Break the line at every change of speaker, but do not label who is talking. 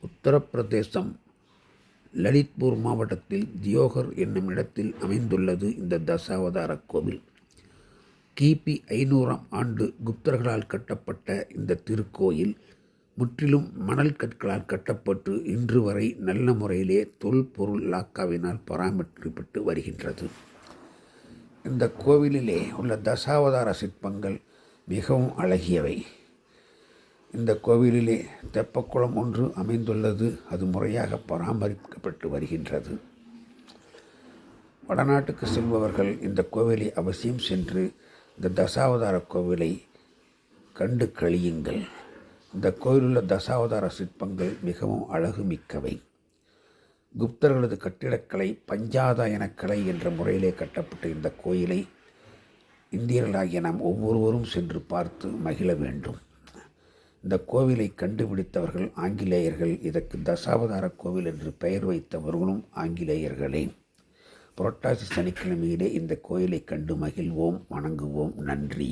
உத்தரப்பிரதேசம் லலித்பூர் மாவட்டத்தில் தியோகர் என்னும் இடத்தில் அமைந்துள்ளது இந்த தசாவதார கோவில். கிபி 500ஆம் ஆண்டு குப்தர்களால் கட்டப்பட்ட இந்த திருக்கோயில் முற்றிலும் மணல் கற்களால் கட்டப்பட்டு இன்று வரை நல்ல முறையிலே தொல்பொருள் இலாக்காவினால் பராமரிக்கப்பட்டு வருகின்றது. இந்த கோவிலிலே உள்ள தசாவதார சிற்பங்கள் மிகவும் அழகியவை. இந்த கோவிலிலே தெப்பக்குளம் ஒன்று அமைந்துள்ளது. அது முறையாக பராமரிக்கப்பட்டு வருகின்றது. வடநாட்டுக்கு செல்பவர்கள் இந்த கோவிலை அவசியம் சென்று இந்த தசாவதார கோவிலை கண்டு கழியுங்கள். இந்த கோவிலுள்ள தசாவதார சிற்பங்கள் மிகவும் அழகு மிக்கவை. குப்தர்களது கட்டிடக்கலை பஞ்சாதாயன கலை என்ற முறையிலே கட்டப்பட்ட இந்த கோயிலை இந்தியர்களாகிய நாம் ஒவ்வொருவரும் சென்று பார்த்து மகிழ வேண்டும். இந்த கோவிலை கண்டுபிடித்தவர்கள் ஆங்கிலேயர்கள். இதற்கு தசாவதார கோவில் என்று பெயர் வைத்தவர்களும் ஆங்கிலேயர்களே. புரட்டாசி சனிக்கிழமையிலே இந்த கோயிலை கண்டு மகிழ்வோம், வணங்குவோம். நன்றி.